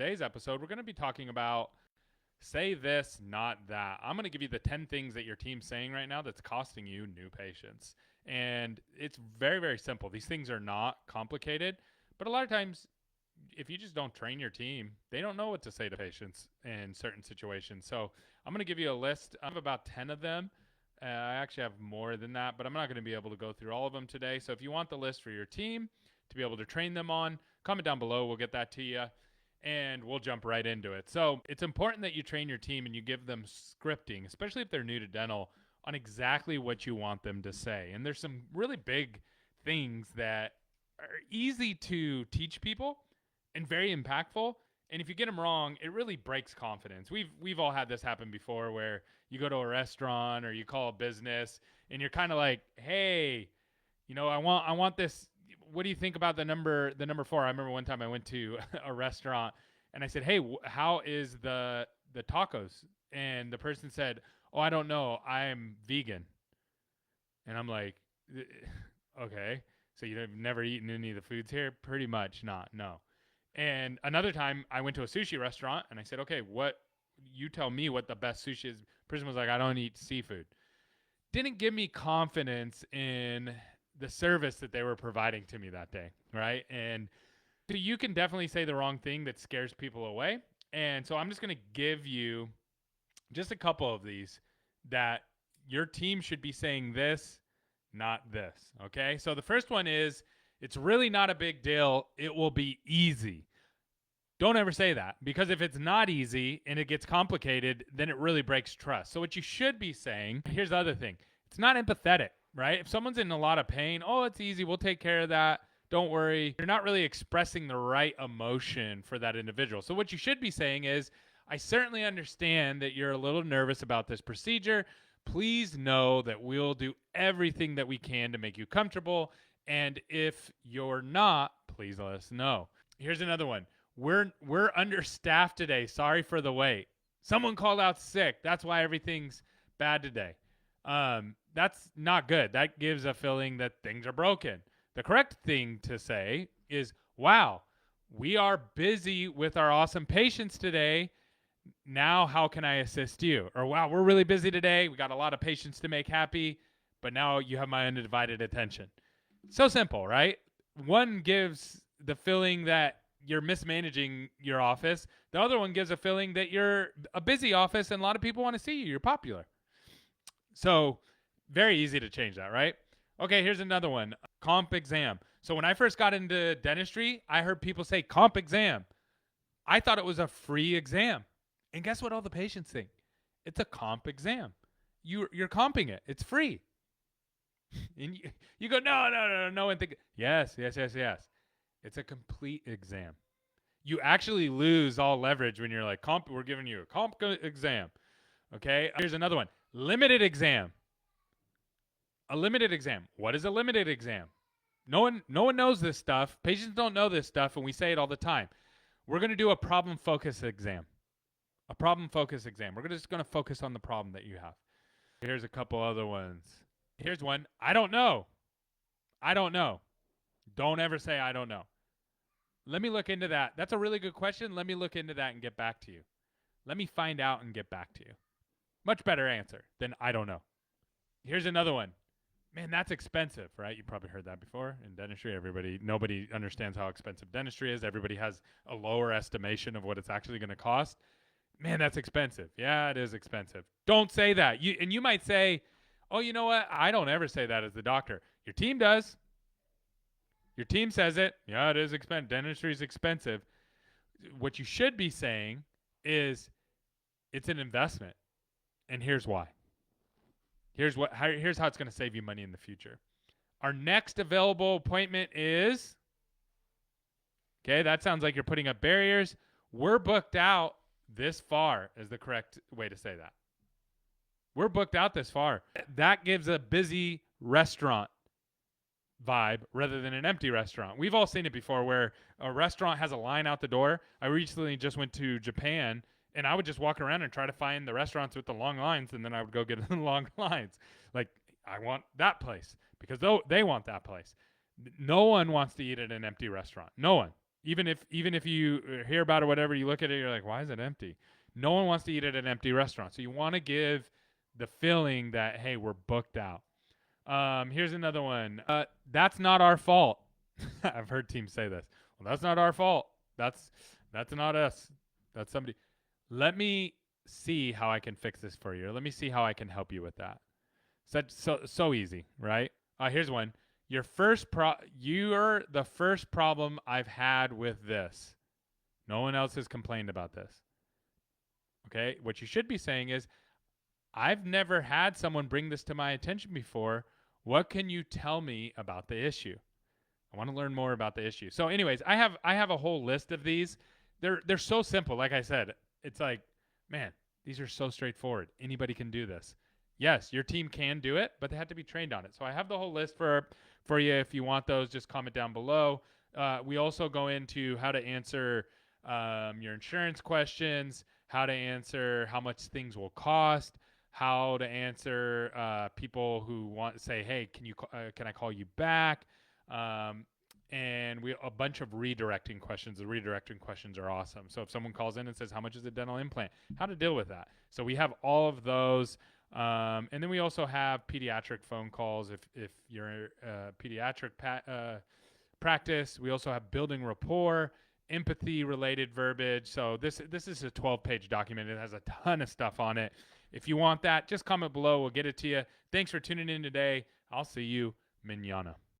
Today's episode, we're going to be talking about say this, not that. I'm going to give you the 10 things that your team's saying right now that's costing you new patients. And it's very, very simple. These things are not complicated, but a lot of times, if you just don't train your team, they don't know what to say to patients in certain situations. So I'm going to give you a list. I have about 10 of them. I actually have more than that, but I'm not going to be able to go through all of them today. So if you want the list for your team to be able to train them on, comment down below. We'll get that to you and we'll jump right into it. So it's important that you train your team and you give them scripting, especially if they're new to dental, on exactly what you want them to say. And there's some really big things that are easy to teach people and very impactful. And if you get them wrong, it really breaks confidence. We've all had this happen before where you go to a restaurant or you call a business and you're kind of like, hey, I want this. What do you think about the number 4? I remember one time I went to a restaurant and I said, hey, how is the tacos? And the person said, oh, I don't know. I'm vegan. And I'm like, okay. So you've never eaten any of the foods here? Pretty much not. No. And another time I went to a sushi restaurant and I said, okay, you tell me what the best sushi is. The person was like, I don't eat seafood. Didn't give me confidence in the service that they were providing to me that day, right? And so you can definitely say the wrong thing that scares people away. And so I'm just going to give you just a couple of these that your team should be saying this, not this, okay? So the first one is, it's really not a big deal. It will be easy. Don't ever say that, because if it's not easy and it gets complicated, then it really breaks trust. So what you should be saying, here's the other thing. It's not empathetic, right? If someone's in a lot of pain, oh, it's easy. We'll take care of that. Don't worry. You're not really expressing the right emotion for that individual. So what you should be saying is, I certainly understand that you're a little nervous about this procedure. Please know that we'll do everything that we can to make you comfortable. And if you're not, please let us know. Here's another one. We're understaffed today. Sorry for the wait. Someone called out sick. That's why everything's bad today. That's not good. That gives a feeling that things are broken. The correct thing to say is, wow, we are busy with our awesome patients today. Now, how can I assist you? Or, wow, we're really busy today. We got a lot of patients to make happy, but now you have my undivided attention. So simple, right? One gives the feeling that you're mismanaging your office. The other one gives a feeling that you're a busy office and a lot of people want to see you. You're popular. So very easy to change that, right? Okay, here's another one. Comp exam. So when I first got into dentistry, I heard people say comp exam. I thought it was a free exam. And guess what all the patients think? It's a comp exam. You're comping it. It's free. And you go, no, and think, yes. It's a complete exam. You actually lose all leverage when you're like, we're giving you a comp exam. Okay, here's another one. Limited exam. A limited exam. What is a limited exam? No one knows this stuff. Patients don't know this stuff, and we say it all the time. We're going to do a problem-focused exam. A problem-focused exam. We're just going to focus on the problem that you have. Here's a couple other ones. Here's one. I don't know. Don't ever say I don't know. Let me look into that. That's a really good question. Let me look into that and get back to you. Let me find out and get back to you. Much better answer than I don't know. Here's another one. Man, that's expensive, right? You probably heard that before in dentistry. Nobody understands how expensive dentistry is. Everybody has a lower estimation of what it's actually going to cost. Man, that's expensive. Yeah, it is expensive. Don't say that. You might say, oh, you know what? I don't ever say that as the doctor. Your team does. Your team says it. Yeah, it is expensive. Dentistry is expensive. What you should be saying is it's an investment. And here's why. Here's how it's going to save you money in the future. Our next available appointment is, okay, that sounds like you're putting up barriers. We're booked out this far is the correct way to say that. We're booked out this far. That gives a busy restaurant vibe rather than an empty restaurant. We've all seen it before where a restaurant has a line out the door. I recently just went to Japan and I would just walk around and try to find the restaurants with the long lines, and then I would go get the long lines. Like, I want that place because they want that place. No one wants to eat at an empty restaurant. No one. Even if you hear about it, whatever, you look at it, you're like, why is it empty? No one wants to eat at an empty restaurant. So you want to give the feeling that, hey, we're booked out. Here's another one. That's not our fault. I've heard teams say this. Well, that's not our fault. That's not us. That's somebody. Let me see how I can fix this for you. Let me see how I can help you with that. So easy, right? Here's one. You're the first problem I've had with this. No one else has complained about this. Okay? What you should be saying is, I've never had someone bring this to my attention before. What can you tell me about the issue? I want to learn more about the issue. So anyways, I have a whole list of these. They're so simple. Like I said, it's like, man, these are so straightforward. Anybody can do this. Yes, your team can do it, but they have to be trained on it. So I have the whole list for you. If you want those, just comment down below. We also go into how to answer your insurance questions, how to answer how much things will cost, how to answer people who want to say, hey, can I call you back? And a bunch of redirecting questions. The redirecting questions are awesome. So if someone calls in and says, how much is a dental implant? How to deal with that. So we have all of those. And then we also have pediatric phone calls if you're a pediatric practice. We also have building rapport, empathy related verbiage. So this is a 12-page document. It has a ton of stuff on it. If you want that, just comment below. We'll get it to you. Thanks for tuning in today. I'll see you mañana.